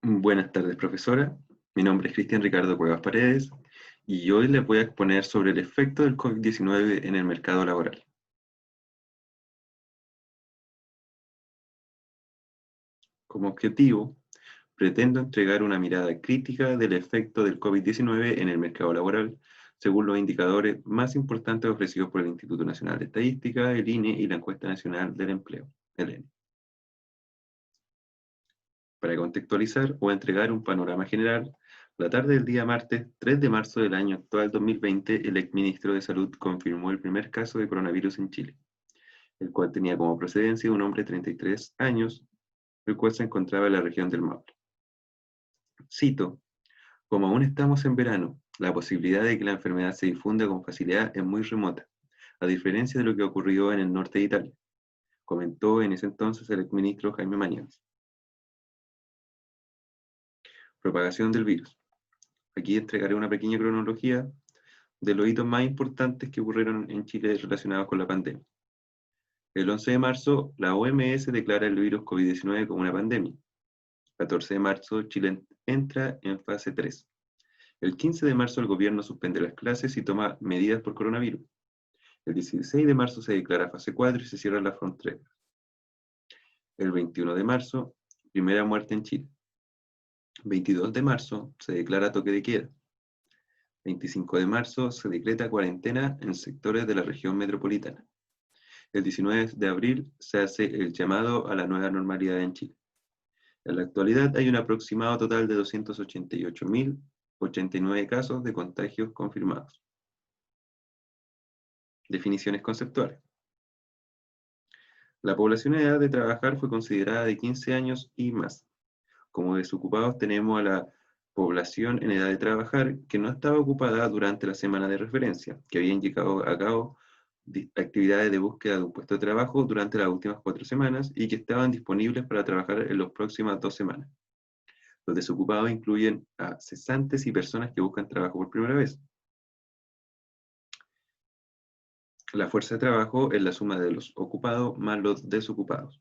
Buenas tardes, profesora. Mi nombre es Cristian Ricardo Cuevas Paredes y hoy les voy a exponer sobre el efecto del COVID-19 en el mercado laboral. Como objetivo, pretendo entregar una mirada crítica del efecto del COVID-19 en el mercado laboral, según los indicadores más importantes ofrecidos por el Instituto Nacional de Estadística, el INE y la Encuesta Nacional del Empleo, el ENE. Para contextualizar o entregar un panorama general, la tarde del día martes 3 de marzo del año actual 2020, el exministro de Salud confirmó el primer caso de coronavirus en Chile, el cual tenía como procedencia un hombre de 33 años, el cual se encontraba en la región del Maule. Cito: como aún estamos en verano, la posibilidad de que la enfermedad se difunda con facilidad es muy remota, a diferencia de lo que ocurrió en el norte de Italia, comentó en ese entonces el exministro Jaime Mañalich. Propagación del virus. Aquí entregaré una pequeña cronología de los hitos más importantes que ocurrieron en Chile relacionados con la pandemia. El 11 de marzo, la OMS declara el virus COVID-19 como una pandemia. El 14 de marzo, Chile entra en fase 3. El 15 de marzo, el gobierno suspende las clases y toma medidas por coronavirus. El 16 de marzo se declara fase 4 y se cierran las fronteras. El 21 de marzo, primera muerte en Chile. 22 de marzo, se declara toque de queda. 25 de marzo, se decreta cuarentena en sectores de la región metropolitana. El 19 de abril se hace el llamado a la nueva normalidad en Chile. En la actualidad hay un aproximado total de 288.089 casos de contagios confirmados. Definiciones conceptuales. La población en edad de trabajar fue considerada de 15 años y más. Como desocupados tenemos a la población en edad de trabajar que no estaba ocupada durante la semana de referencia, que habían llevado a cabo actividades de búsqueda de un puesto de trabajo durante las últimas 4 semanas y que estaban disponibles para trabajar en las próximas 2 semanas. Los desocupados incluyen a cesantes y personas que buscan trabajo por primera vez. La fuerza de trabajo es la suma de los ocupados más los desocupados.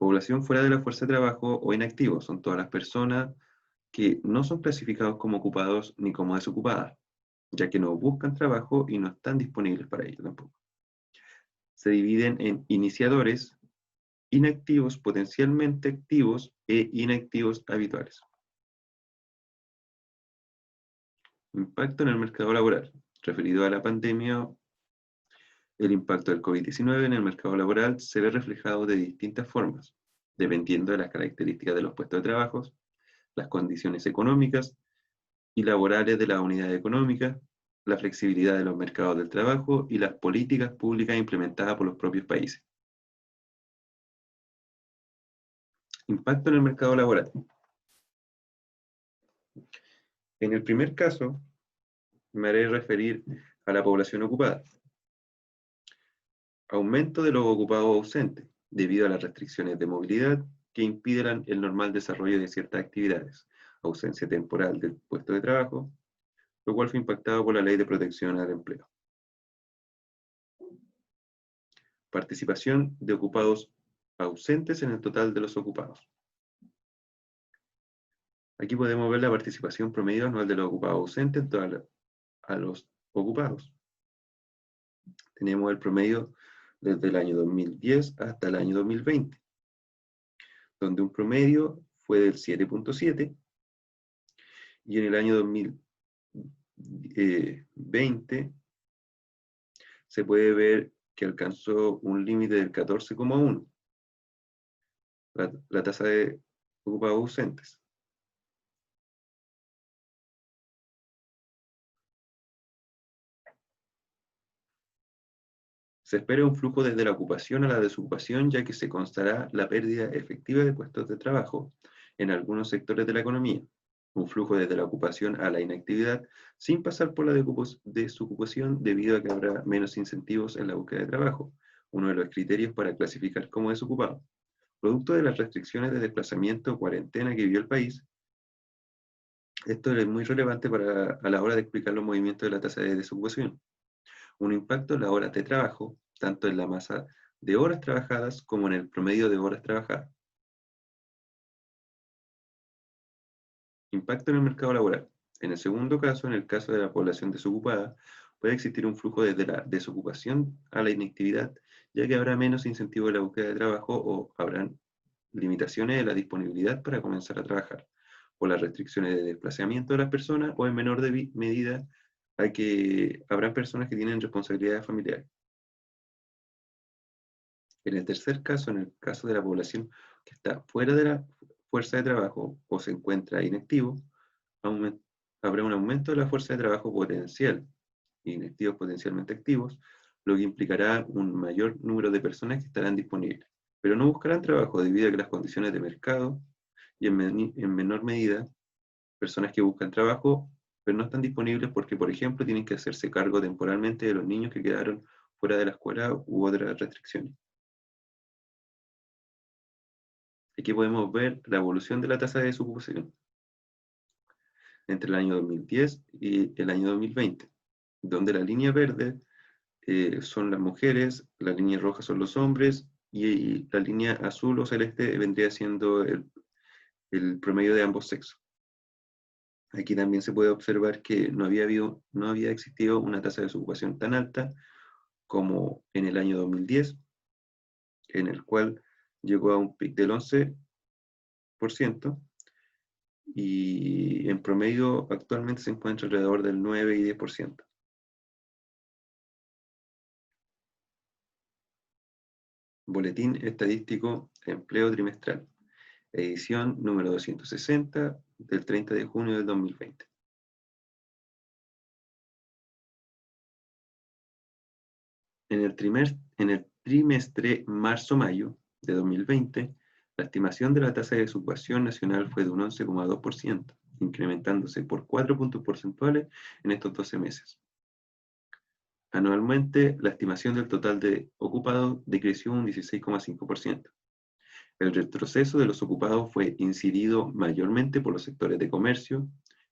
Población fuera de la fuerza de trabajo o inactivos son todas las personas que no son clasificados como ocupados ni como desocupadas, ya que no buscan trabajo y no están disponibles para ello tampoco. Se dividen en iniciadores, inactivos potencialmente activos e inactivos habituales. Impacto en el mercado laboral. Referido a la pandemia, el impacto del COVID-19 en el mercado laboral se ve reflejado de distintas formas, dependiendo de las características de los puestos de trabajo, las condiciones económicas y laborales de la unidad económica, la flexibilidad de los mercados del trabajo y las políticas públicas implementadas por los propios países. Impacto en el mercado laboral. En el primer caso, me haré referir a la población ocupada. Aumento de los ocupados ausentes, debido a las restricciones de movilidad que impiden el normal desarrollo de ciertas actividades. Ausencia temporal del puesto de trabajo, lo cual fue impactado por la Ley de Protección al Empleo. Participación de ocupados ausentes en el total de los ocupados. Aquí podemos ver la participación promedio anual de los ocupados ausentes en total a los ocupados. Tenemos el promedio desde el año 2010 hasta el año 2020, donde un promedio fue del 7.7 y en el año 2020 se puede ver que alcanzó un límite del 14,1, la tasa de ocupados ausentes. Se espera un flujo desde la ocupación a la desocupación, ya que se constará la pérdida efectiva de puestos de trabajo en algunos sectores de la economía. Un flujo desde la ocupación a la inactividad, sin pasar por la desocupación, debido a que habrá menos incentivos en la búsqueda de trabajo, uno de los criterios para clasificar como desocupado. Producto de las restricciones de desplazamiento o cuarentena que vivió el país, esto es muy relevante a la hora de explicar los movimientos de la tasa de desocupación. Un impacto en las horas de trabajo, tanto en la masa de horas trabajadas como en el promedio de horas trabajadas. Impacto en el mercado laboral. En el segundo caso, en el caso de la población desocupada, puede existir un flujo desde la desocupación a la inactividad, ya que habrá menos incentivo de la búsqueda de trabajo o habrán limitaciones de la disponibilidad para comenzar a trabajar, o las restricciones de desplazamiento de las personas, o en menor medida a que habrán personas que tienen responsabilidades familiares. En el tercer caso, en el caso de la población que está fuera de la fuerza de trabajo o se encuentra inactivo, habrá un aumento de la fuerza de trabajo potencial, inactivos potencialmente activos, lo que implicará un mayor número de personas que estarán disponibles, pero no buscarán trabajo debido a que las condiciones de mercado y en menor medida personas que buscan trabajo pero no están disponibles porque, por ejemplo, tienen que hacerse cargo temporalmente de los niños que quedaron fuera de la escuela u otras restricciones. Aquí podemos ver la evolución de la tasa de desocupación entre el año 2010 y el año 2020, donde la línea verde son las mujeres, la línea roja son los hombres y la línea azul o celeste vendría siendo el promedio de ambos sexos. Aquí también se puede observar que no había existido una tasa de desocupación tan alta como en el año 2010, en el cual llegó a un pic del 11%, y en promedio actualmente se encuentra alrededor del 9 y 10%. Boletín Estadístico Empleo Trimestral, edición número 260 del 30 de junio del 2020. En el trimestre marzo-mayo de 2020, la estimación de la tasa de desocupación nacional fue de un 11,2%, incrementándose por 4 puntos porcentuales en estos 12 meses. Anualmente, la estimación del total de ocupados decreció un 16,5%. El retroceso de los ocupados fue incidido mayormente por los sectores de comercio,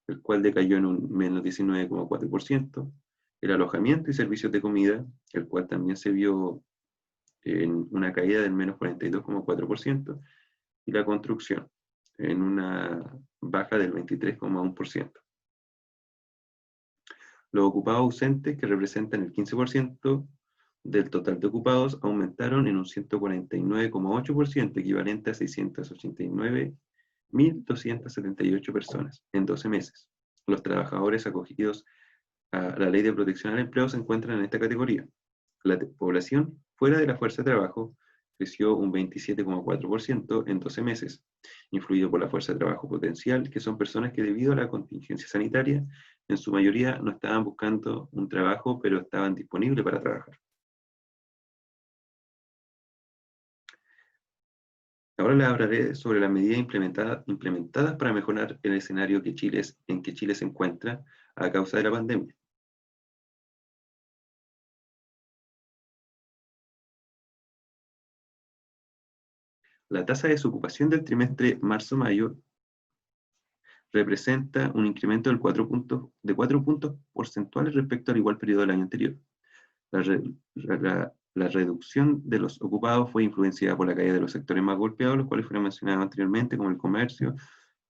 el cual decayó en un menos 19,4%, el alojamiento y servicios de comida, el cual también se vio en una caída del menos 42,4%, y la construcción, en una baja del 23,1%. Los ocupados ausentes, que representan el 15% del total de ocupados, aumentaron en un 149,8%, equivalente a 689.278 personas en 12 meses. Los trabajadores acogidos a la Ley de Protección al Empleo se encuentran en esta categoría. La población fuera de la fuerza de trabajo creció un 27,4% en 12 meses, influido por la fuerza de trabajo potencial, que son personas que debido a la contingencia sanitaria, en su mayoría no estaban buscando un trabajo, pero estaban disponibles para trabajar. Ahora les hablaré sobre las medidas implementadas para mejorar el escenario en que Chile se encuentra a causa de la pandemia. La tasa de desocupación del trimestre marzo-mayo representa un incremento de 4 puntos porcentuales respecto al igual periodo del año anterior. La reducción de los ocupados fue influenciada por la caída de los sectores más golpeados, los cuales fueron mencionados anteriormente, como el comercio,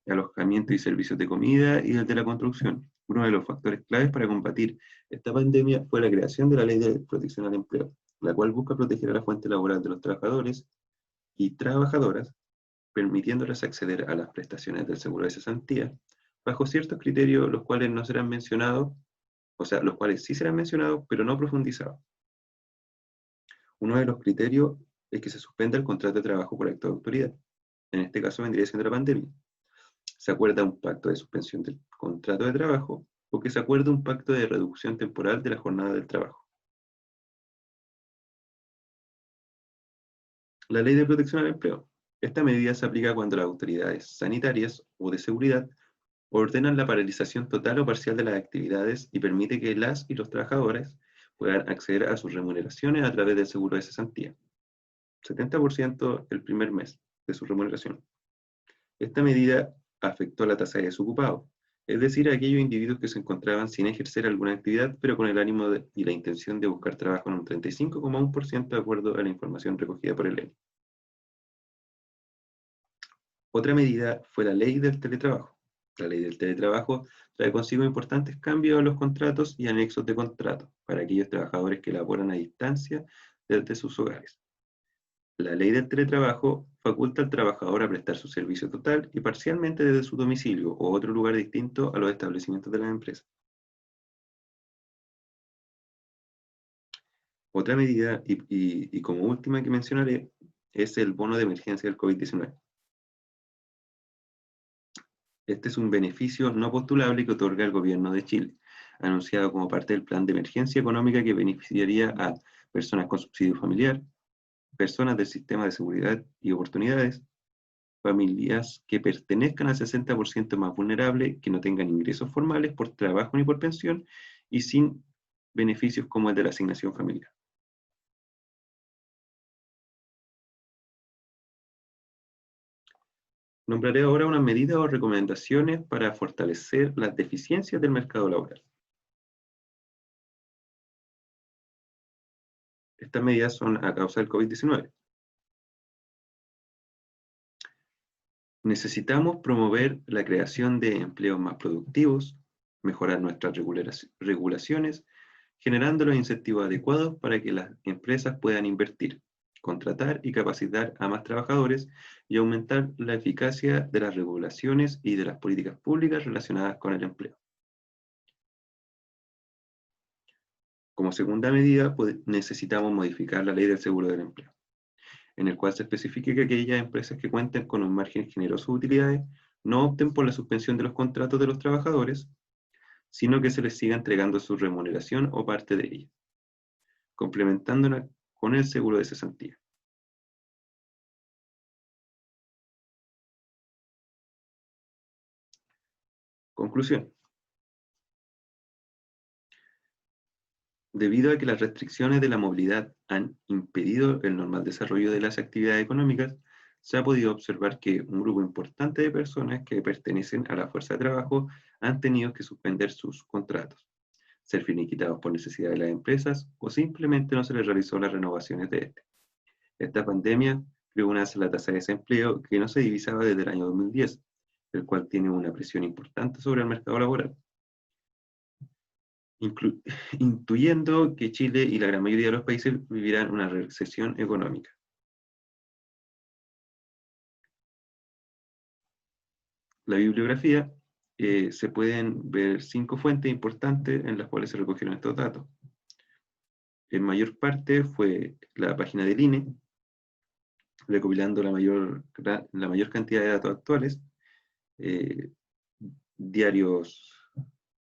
alojamiento y servicios de comida, y el de la construcción. Uno de los factores claves para combatir esta pandemia fue la creación de la Ley de Protección al Empleo, la cual busca proteger a la fuente laboral de los trabajadores y trabajadoras, permitiéndoles acceder a las prestaciones del seguro de cesantía, bajo ciertos criterios los cuales no serán mencionados, o sea, los cuales sí serán mencionados, pero no profundizados. Uno de los criterios es que se suspenda el contrato de trabajo por acto de autoridad. En este caso vendría siendo la pandemia. Se acuerda un pacto de suspensión del contrato de trabajo o que se acuerde un pacto de reducción temporal de la jornada del trabajo. La Ley de Protección al Empleo. Esta medida se aplica cuando las autoridades sanitarias o de seguridad ordenan la paralización total o parcial de las actividades y permite que las y los trabajadores puedan acceder a sus remuneraciones a través del seguro de cesantía. 70% el primer mes de su remuneración. Esta medida afectó a la tasa de desocupados, es decir, a aquellos individuos que se encontraban sin ejercer alguna actividad, pero con el ánimo y la intención de buscar trabajo en un 35,1% de acuerdo a la información recogida por el ENE. Otra medida fue la ley del teletrabajo. La ley del teletrabajo trae consigo importantes cambios a los contratos y anexos de contrato para aquellos trabajadores que laboran a distancia desde sus hogares. La ley del teletrabajo faculta al trabajador a prestar su servicio total y parcialmente desde su domicilio o otro lugar distinto a los establecimientos de la empresa. Otra medida, y como última que mencionaré, es el bono de emergencia del COVID-19. Este es un beneficio no postulable que otorga el Gobierno de Chile, anunciado como parte del plan de emergencia económica que beneficiaría a personas con subsidio familiar, personas del sistema de seguridad y oportunidades, familias que pertenezcan al 60% más vulnerable, que no tengan ingresos formales por trabajo ni por pensión, y sin beneficios como el de la asignación familiar. Nombraré ahora unas medidas o recomendaciones para fortalecer las deficiencias del mercado laboral. Estas medidas son a causa del COVID-19. Necesitamos promover la creación de empleos más productivos, mejorar nuestras regulaciones, generando los incentivos adecuados para que las empresas puedan invertir, contratar y capacitar a más trabajadores y aumentar la eficacia de las regulaciones y de las políticas públicas relacionadas con el empleo. Como segunda medida, necesitamos modificar la ley del seguro del empleo, en el cual se especifique que aquellas empresas que cuenten con un margen generoso de utilidades no opten por la suspensión de los contratos de los trabajadores, sino que se les siga entregando su remuneración o parte de ella, complementándola con el seguro de cesantía. Conclusión. Debido a que las restricciones de la movilidad han impedido el normal desarrollo de las actividades económicas, se ha podido observar que un grupo importante de personas que pertenecen a la fuerza de trabajo han tenido que suspender sus contratos, ser finiquitados por necesidad de las empresas o simplemente no se les realizó las renovaciones de este. Esta pandemia creó una alza en la tasa de desempleo que no se divisaba desde el año 2010, el cual tiene una presión importante sobre el mercado laboral, intuyendo que Chile y la gran mayoría de los países vivirán una recesión económica. La bibliografía, se pueden ver 5 fuentes importantes en las cuales se recogieron estos datos. En mayor parte fue la página del INE, recopilando la mayor cantidad de datos actuales, eh, diarios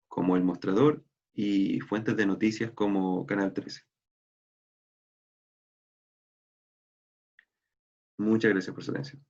como El Mostrador y fuentes de noticias como Canal 13. Muchas gracias por su atención.